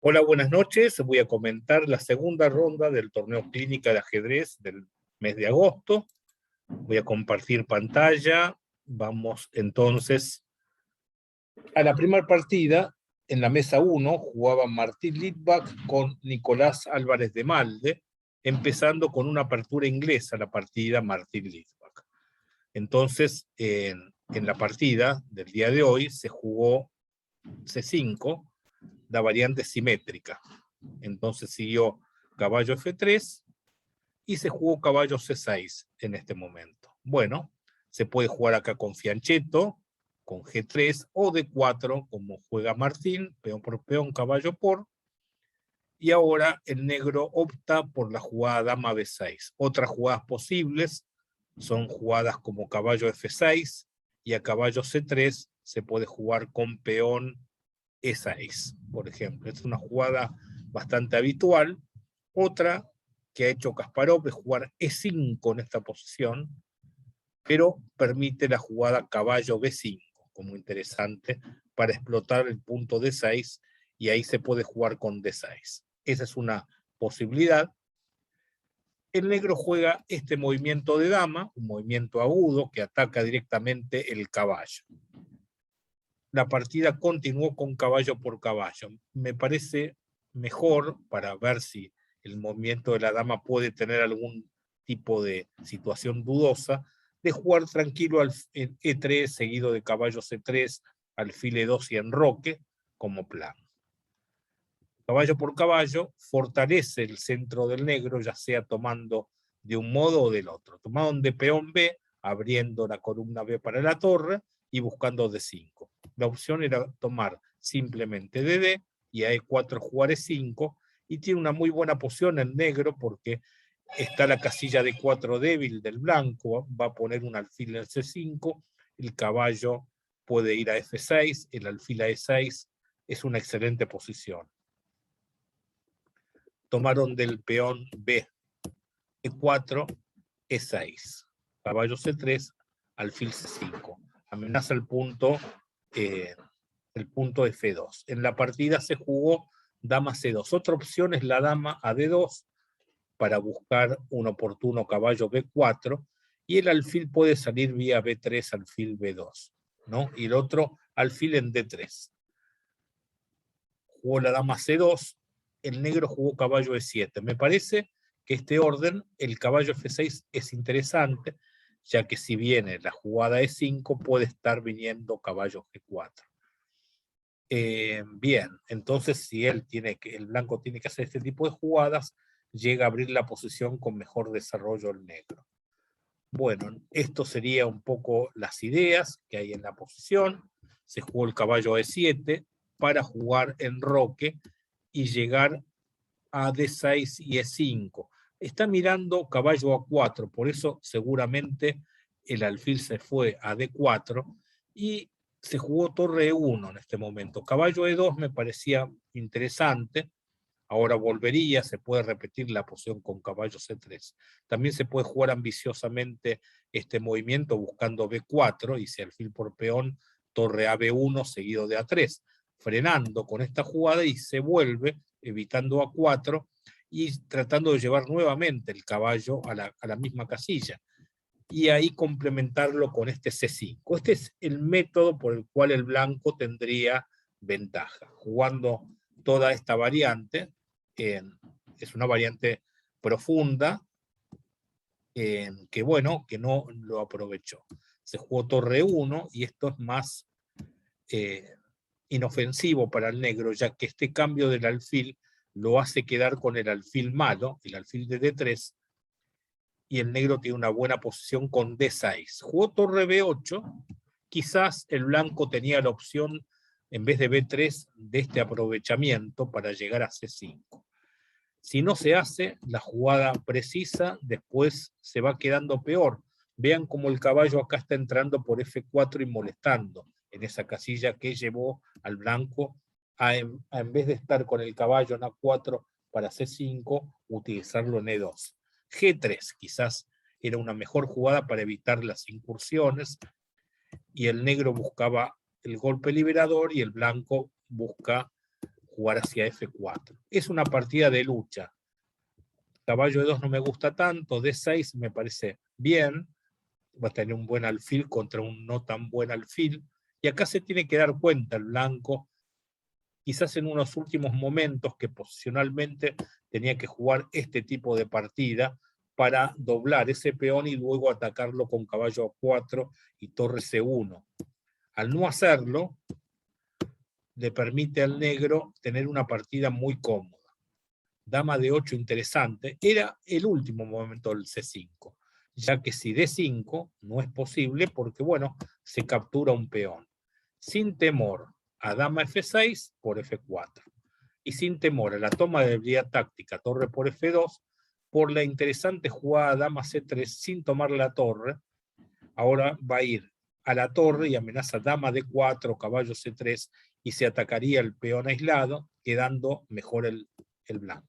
Hola, buenas noches. Voy a comentar la segunda ronda del torneo clínica de ajedrez del mes de agosto. Voy a compartir pantalla. Vamos entonces a la primera partida. En la mesa 1 jugaba Martín Litvak con Nicolás Álvarez de Malde, empezando con una apertura inglesa la partida Martín Litvak. Entonces, en la partida del día de hoy se jugó C5, la variante simétrica. Entonces siguió caballo F3 y se jugó caballo C6 en este momento. Bueno, se puede jugar acá con fianchetto, con G3 o D4, como juega Martín, peón por peón, caballo por. Y ahora el negro opta por la jugada dama B6. Otras jugadas posibles son jugadas como caballo F6 y a caballo C3 se puede jugar con peón E6, por ejemplo. Es una jugada bastante habitual. Otra que ha hecho Kasparov es jugar E5 en esta posición, pero permite la jugada caballo B5 como interesante para explotar el punto D6 y ahí se puede jugar con D6. Esa es una posibilidad. El negro juega este movimiento de dama, un movimiento agudo que ataca directamente el caballo. La partida continuó con caballo por caballo. Me parece mejor, para ver si el movimiento de la dama puede tener algún tipo de situación dudosa, de jugar tranquilo al E3 seguido de caballo C3, alfil E2 y enroque como plan. Caballo por caballo fortalece el centro del negro, ya sea tomando de un modo o del otro. Tomaron de peón B, abriendo la columna B para la torre y buscando D5. La opción era tomar simplemente DD y a E4 jugar E5, y tiene una muy buena posición el negro porque está la casilla de 4 débil del blanco, va a poner un alfil en C5, el caballo puede ir a F6, el alfil a E6, es una excelente posición. Tomaron del peón B, E4, E6, caballo C3, alfil C5. Amenaza el punto F2. En la partida se jugó dama C2. Otra opción es la dama a D2 para buscar un oportuno caballo B4, y el alfil puede salir vía B3, alfil B2, ¿no? Y el otro alfil en D3. Jugó la dama C2, el negro jugó caballo E7. Me parece que este orden, el caballo F6 es interesante, ya que si viene la jugada E5, puede estar viniendo caballo G4. Bien, entonces si el blanco tiene que hacer este tipo de jugadas, llega a abrir la posición con mejor desarrollo el negro. Bueno, esto sería un poco las ideas que hay en la posición. Se jugó el caballo E7 para jugar enroque y llegar a D6 y E5. Está mirando caballo A4, por eso seguramente el alfil se fue a D4 y se jugó torre E1 en este momento. Caballo E2 me parecía interesante. Ahora volvería, se puede repetir la posición con caballo C3. También se puede jugar ambiciosamente este movimiento buscando B4 y si alfil por peón, torre a B1 seguido de A3, frenando con esta jugada y se vuelve, evitando A4 y tratando de llevar nuevamente el caballo a la misma casilla. Y ahí complementarlo con este C5. Este es el método por el cual el blanco tendría ventaja, jugando toda esta variante. Es una variante profunda que bueno, que no lo aprovechó. Se jugó torre 1 y esto es más inofensivo para el negro, ya que este cambio del alfil lo hace quedar con el alfil malo, el alfil de D3, y el negro tiene una buena posición con D6. Jugó torre B8, quizás el blanco tenía la opción, en vez de B3, de este aprovechamiento para llegar a C5. Si no se hace la jugada precisa, después se va quedando peor. Vean cómo el caballo acá está entrando por F4 y molestando en esa casilla que llevó al blanco a en vez de estar con el caballo en A4 para C5, utilizarlo en E2. G3 quizás era una mejor jugada para evitar las incursiones, y el negro buscaba el golpe liberador y el blanco busca jugar hacia F4. Es una partida de lucha. Caballo E2 no me gusta tanto, D6 me parece bien, va a tener un buen alfil contra un no tan buen alfil, y acá se tiene que dar cuenta el blanco, quizás en unos últimos momentos, que posicionalmente tenía que jugar este tipo de partida para doblar ese peón y luego atacarlo con caballo A4 y torre C1. Al no hacerlo, le permite al negro tener una partida muy cómoda. Dama de 8 interesante, era el último momento del C5, ya que si D5 no es posible porque, bueno, se captura un peón. Sin temor a dama F6 por F4. Y sin temor a la toma de debilidad táctica torre por F2, por la interesante jugada dama C3 sin tomar la torre. Ahora va a ir a la torre y amenaza dama D4, caballo C3, y se atacaría el peón aislado, quedando mejor el blanco.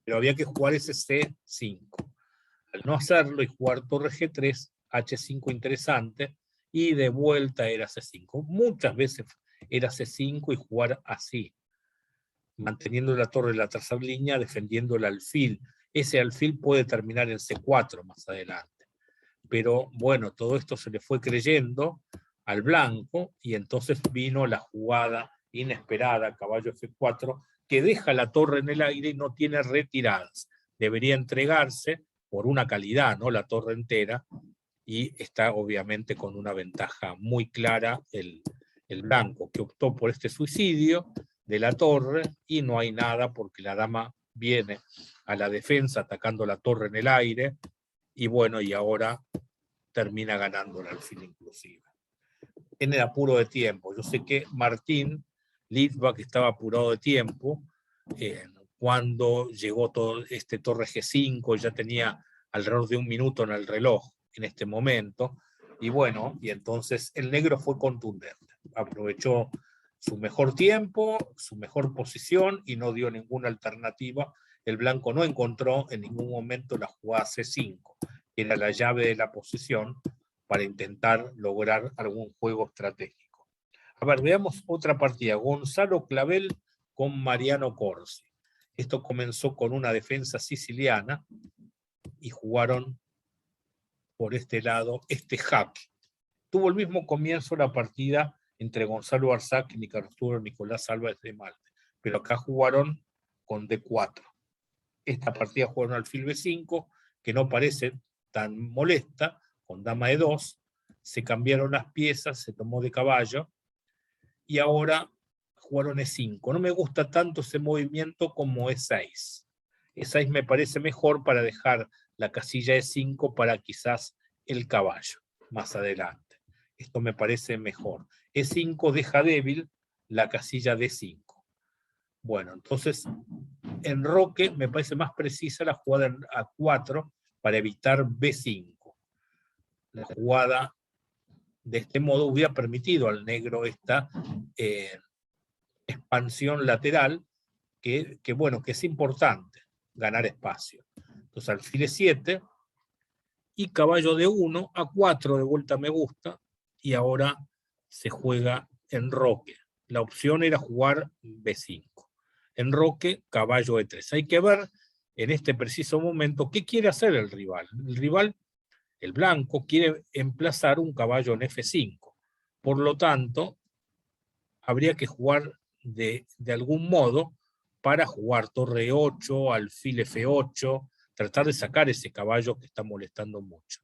Pero había que jugar ese C5. Al no hacerlo y jugar torre G3, H5 interesante, y de vuelta era C5. Muchas veces era C5 y jugar así, manteniendo la torre en la tercera línea, defendiendo el alfil. Ese alfil puede terminar en C4 más adelante. Pero bueno, todo esto se le fue creyendo al blanco, y entonces vino la jugada inesperada, caballo F4, que deja la torre en el aire y no tiene retiradas. Debería entregarse por una calidad, ¿no? La torre entera, y está obviamente con una ventaja muy clara el blanco, que optó por este suicidio de la torre, y no hay nada porque la dama viene a la defensa atacando la torre en el aire, y bueno, y ahora termina ganando el alfil inclusive. En el apuro de tiempo. Yo sé que Martín Litvak estaba apurado de tiempo cuando llegó todo este torre G5, ya tenía alrededor de 1 minuto en el reloj en este momento, y bueno, y entonces el negro fue contundente, aprovechó su mejor tiempo, su mejor posición, y no dio ninguna alternativa. El blanco no encontró en ningún momento la jugada C5, que era la llave de la posición para intentar lograr algún juego estratégico. A ver, veamos otra partida. Gonzalo Clavel con Mariano Corsi. Esto comenzó con una defensa siciliana y jugaron por este lado este jaque. Tuvo el mismo comienzo la partida entre Gonzalo Arzac y Nicolás Álvarez de Malte, pero acá jugaron con D4. Esta partida jugaron alfil B5, que no parece tan molesta, con dama E2, se cambiaron las piezas, se tomó de caballo, y ahora jugaron E5. No me gusta tanto ese movimiento como E6. E6 me parece mejor para dejar la casilla E5 para quizás el caballo más adelante. Esto me parece mejor. E5 deja débil la casilla D5. Bueno, entonces en Roque me parece más precisa la jugada en A4 para evitar B5. La jugada de este modo hubiera permitido al negro esta expansión lateral que bueno, que es importante, ganar espacio. Entonces alfil E7 y caballo D1, A4 de vuelta me gusta, y ahora se juega en Roque. La opción era jugar B5. En Roque, caballo E3. Hay que ver en este preciso momento qué quiere hacer el rival. El rival, el blanco, quiere emplazar un caballo en F5. Por lo tanto, habría que jugar de algún modo para jugar torre 8, alfil F8, tratar de sacar ese caballo que está molestando mucho.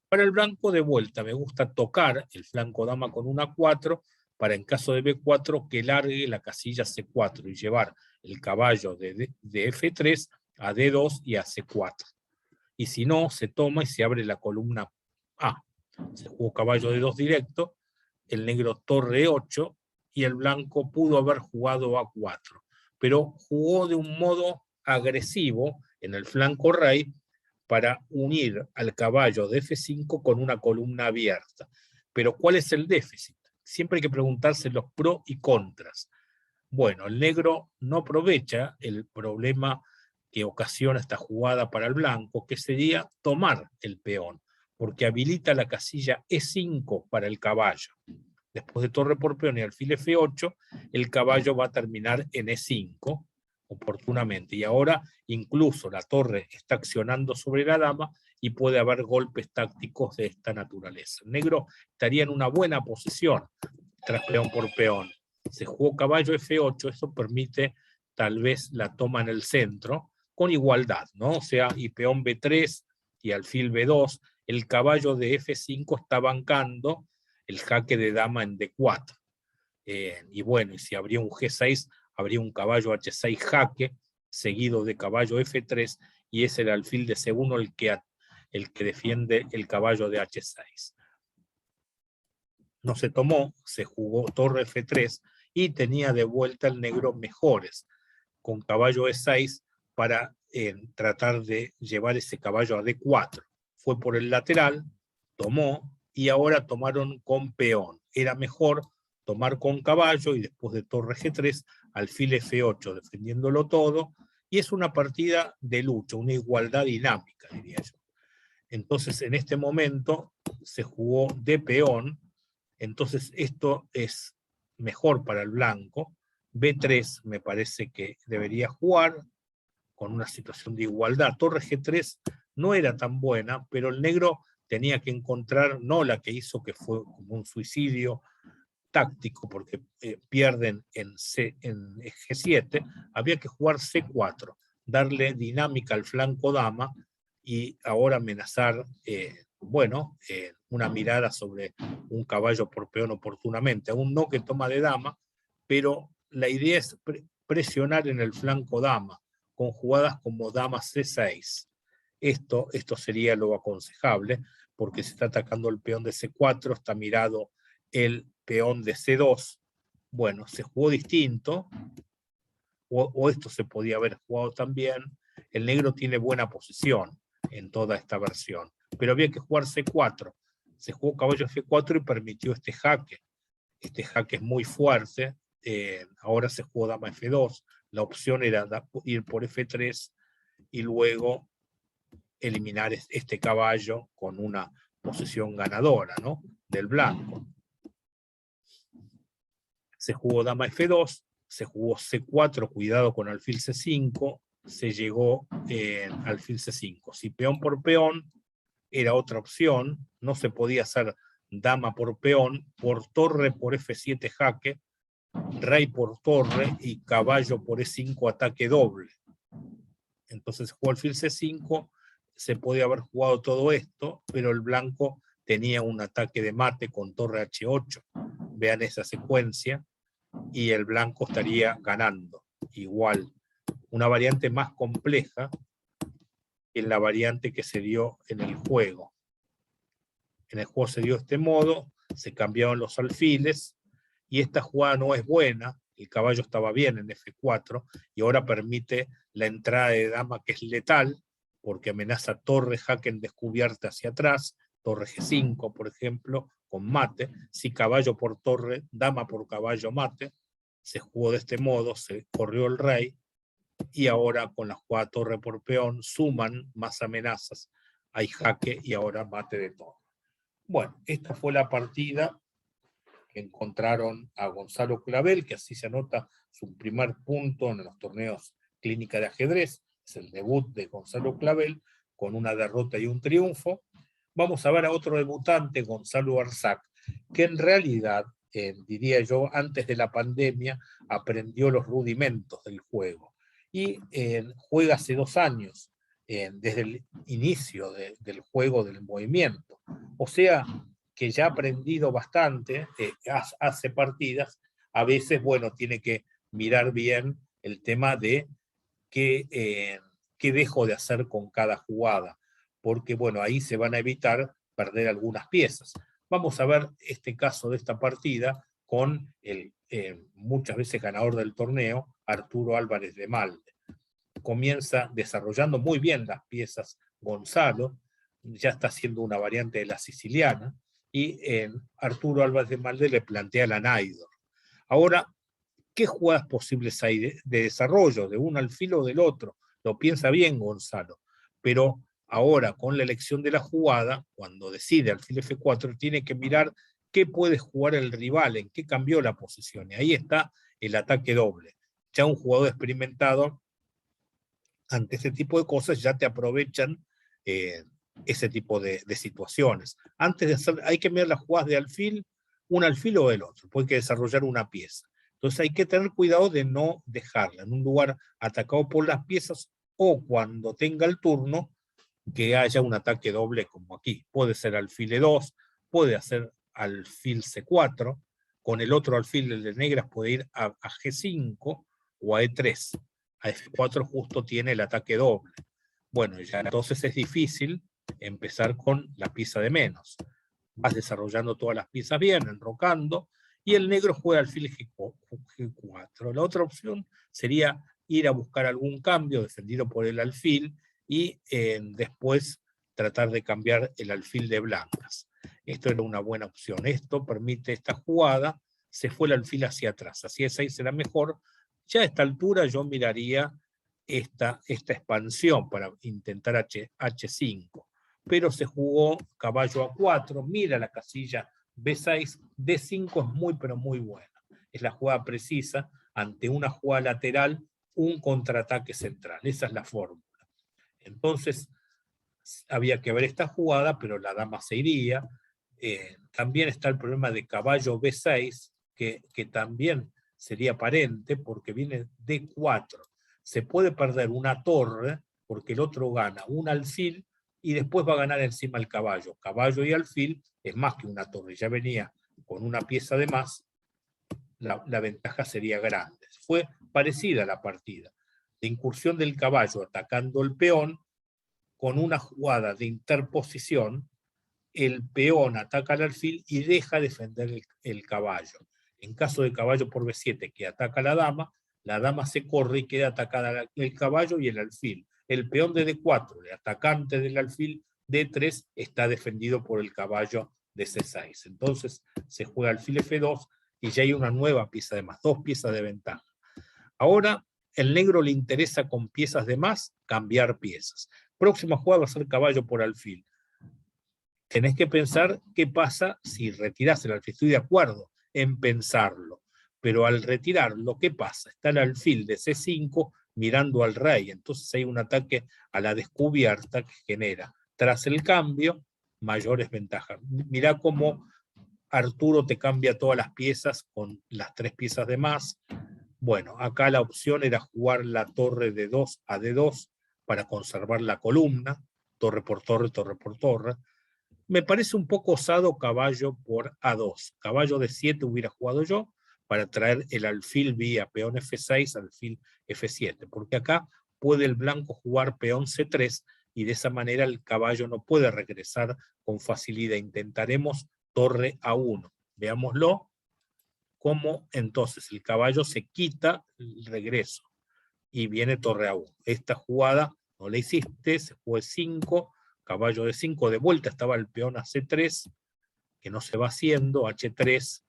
Para el blanco de vuelta me gusta tocar el flanco dama con una 4 para en caso de B4 que largue la casilla C4 y llevar el caballo de F3 a D2 y a C4. Y si no, se toma y se abre la columna A. Se jugó caballo D2 directo, el negro torre 8 y el blanco pudo haber jugado A4, pero jugó de un modo agresivo en el flanco rey para unir al caballo de F5 con una columna abierta. Pero ¿cuál es el déficit? Siempre hay que preguntarse los pros y contras. Bueno, el negro no aprovecha el problema que ocasiona esta jugada para el blanco, que sería tomar el peón, porque habilita la casilla E5 para el caballo. Después de torre por peón y alfil F8, el caballo va a terminar en E5, oportunamente. Y ahora incluso la torre está accionando sobre la dama y puede haber golpes tácticos de esta naturaleza. El negro estaría en una buena posición tras peón por peón. Se jugó caballo F8, eso permite tal vez la toma en el centro, con igualdad, ¿no? O sea, y peón B3 y alfil B2, el caballo de F5 está bancando el jaque de dama en D4. Y bueno, y si habría un G6, habría un caballo H6 jaque, seguido de caballo F3, y es el alfil de C1 el que defiende el caballo de H6. No se tomó, se jugó torre F3 y tenía de vuelta el negro mejores, con caballo E6 para tratar de llevar ese caballo a D4. Fue por el lateral, tomó, y ahora tomaron con peón. Era mejor tomar con caballo y después de torre G3, alfil F8, defendiéndolo todo, y es una partida de lucha, una igualdad dinámica, diría yo. Entonces, en este momento se jugó de peón, entonces esto es mejor para el blanco. B3 me parece que debería jugar con una situación de igualdad. Torre G3 no era tan buena, pero el negro tenía que encontrar, no la que hizo que fue como un suicidio táctico, porque pierden en G7, había que jugar C4, darle dinámica al flanco dama y ahora amenazar, una mirada sobre un caballo por peón oportunamente. Aún no que toma de dama, pero la idea es presionar en el flanco dama, con jugadas como dama C6. Esto sería lo aconsejable, porque se está atacando el peón de C4, está mirado el peón de C2. Bueno, se jugó distinto, o esto se podía haber jugado también. El negro tiene buena posición en toda esta versión, pero había que jugar C4. Se jugó caballo F4 y permitió este jaque. Este jaque es muy fuerte. Ahora se jugó dama F2. La opción era ir por F3 y luego eliminar este caballo con una posición ganadora, ¿no?, del blanco. Se jugó dama F2, se jugó C4, cuidado con alfil C5, se llegó alfil C5. Si peón por peón era otra opción, no se podía hacer dama por peón, por torre por F7 jaque, rey por torre y caballo por E5 ataque doble. Entonces jugó alfil C5, se podía haber jugado todo esto, pero el blanco tenía un ataque de mate con torre H8. Vean esa secuencia, y el blanco estaría ganando. Igual, una variante más compleja en la variante que se dio en el juego. En el juego se dio de este modo, se cambiaron los alfiles, y esta jugada no es buena, el caballo estaba bien en F4, y ahora permite la entrada de dama que es letal, porque amenaza torre jaque en descubierta hacia atrás, torre G5, por ejemplo, con mate. Si caballo por torre, dama por caballo mate, se jugó de este modo, se corrió el rey, y ahora con la jugada torre por peón suman más amenazas, hay jaque y ahora mate de torre. Bueno, esta fue la partida que encontraron a Gonzalo Clavel, que así se anota su primer punto en los torneos Clínica de Ajedrez. Es el debut de Gonzalo Clavel, con una derrota y un triunfo. Vamos a ver a otro debutante, Gonzalo Arzac, que en realidad, diría yo, antes de la pandemia, aprendió los rudimentos del juego. Y juega hace 2 años, desde el inicio del juego del movimiento. O sea, que ya ha aprendido bastante, hace partidas. A veces, bueno, tiene que mirar bien el tema de qué dejo de hacer con cada jugada, porque, bueno, ahí se van a evitar perder algunas piezas. Vamos a ver este caso de esta partida con el muchas veces ganador del torneo, Arturo Álvarez de Malde. Comienza desarrollando muy bien las piezas Gonzalo, ya está haciendo una variante de la siciliana, y Arturo Álvarez de Malde le plantea la Naidor. Ahora, ¿qué jugadas posibles hay de desarrollo de uno alfil o del otro? Lo piensa bien Gonzalo, pero ahora con la elección de la jugada, cuando decide alfil F4, tiene que mirar qué puede jugar el rival, en qué cambió la posición. Y ahí está el ataque doble. Ya un jugador experimentado, ante ese tipo de cosas, ya te aprovechan ese tipo de situaciones. Antes de hacer, hay que ver las jugadas de alfil, un alfil o el otro, porque hay que desarrollar una pieza. Entonces hay que tener cuidado de no dejarla en un lugar atacado por las piezas, o cuando tenga el turno, que haya un ataque doble como aquí. Puede ser alfil E2, puede hacer alfil C4, con el otro alfil, el de negras, puede ir a G5 o a E3. A F4 justo tiene el ataque doble. Bueno, ya entonces es difícil empezar con la pieza de menos. Vas desarrollando todas las piezas bien, enrocando, y el negro juega alfil G4. La otra opción sería ir a buscar algún cambio defendido por el alfil y después tratar de cambiar el alfil de blancas. Esto era una buena opción. Esto permite esta jugada, se fue el alfil hacia atrás. Así E6 será mejor. Ya a esta altura yo miraría esta expansión para intentar H5. Pero se jugó caballo A4, mira la casilla B6, D5 es muy pero muy buena. Es la jugada precisa ante una jugada lateral, un contraataque central. Esa es la fórmula. Entonces, había que ver esta jugada, pero la dama se iría. También está el problema de caballo B6, que también sería aparente, porque viene D4. Se puede perder una torre, porque el otro gana un alfil, y después va a ganar encima el caballo. Caballo y alfil es más que una torre. Ya venía con una pieza de más, la ventaja sería grande. Fue parecida la partida. De incursión del caballo atacando el peón, con una jugada de interposición, el peón ataca al alfil y deja defender el caballo. En caso de caballo por B7 que ataca a la dama se corre y queda atacada el caballo y el alfil. El peón de D4, el atacante del alfil D3, está defendido por el caballo de C6. Entonces se juega alfil F2 y ya hay una nueva pieza de más, 2 piezas de ventaja. Ahora el negro le interesa con piezas de más cambiar piezas. Próxima jugada va a ser caballo por alfil. Tenés que pensar qué pasa si retirás el alfil. Estoy de acuerdo en pensarlo, pero al retirarlo, ¿qué pasa? Está el alfil de C5 mirando al rey, entonces hay un ataque a la descubierta que genera, tras el cambio, mayores ventajas. Mirá cómo Arturo te cambia todas las piezas con las 3 piezas de más. Bueno, acá la opción era jugar la torre de 2 a D2 para conservar la columna, torre por torre, torre por torre. Me parece un poco osado caballo por A2. Caballo de 7 hubiera jugado yo para traer el alfil vía peón F6, alfil F7, porque acá puede el blanco jugar peón C3 y de esa manera el caballo no puede regresar con facilidad. Intentaremos torre A1. Veámoslo, cómo entonces el caballo se quita el regreso y viene torre A1. Esta jugada no la hiciste, se fue 5, caballo de 5, de vuelta estaba el peón a C3, que no se va haciendo, H3,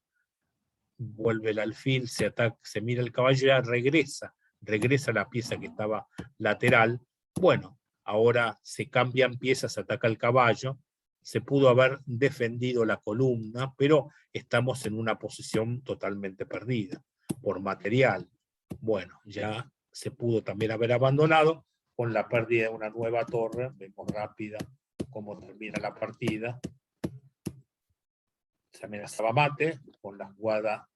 vuelve el alfil, se ataca, se mira el caballo, ya regresa la pieza que estaba lateral. Bueno, ahora se cambian piezas, se ataca el caballo, se pudo haber defendido la columna, pero estamos en una posición totalmente perdida por material. Bueno, ya se pudo también haber abandonado con la pérdida de una nueva torre. Vemos rápida cómo termina la partida. Se amenazaba mate con la jugada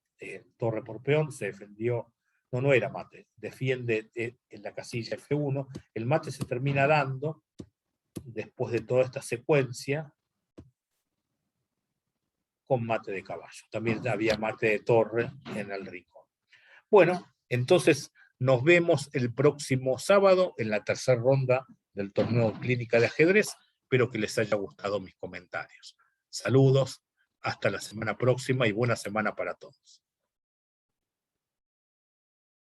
torre por peón, se defendió, no era mate, defiende en la casilla F1, el mate se termina dando después de toda esta secuencia con mate de caballo. También había mate de torre en el rincón. Bueno, entonces nos vemos el próximo sábado en la tercera ronda del torneo Clínica de Ajedrez. Espero que les haya gustado mis comentarios. Saludos, hasta la semana próxima y buena semana para todos.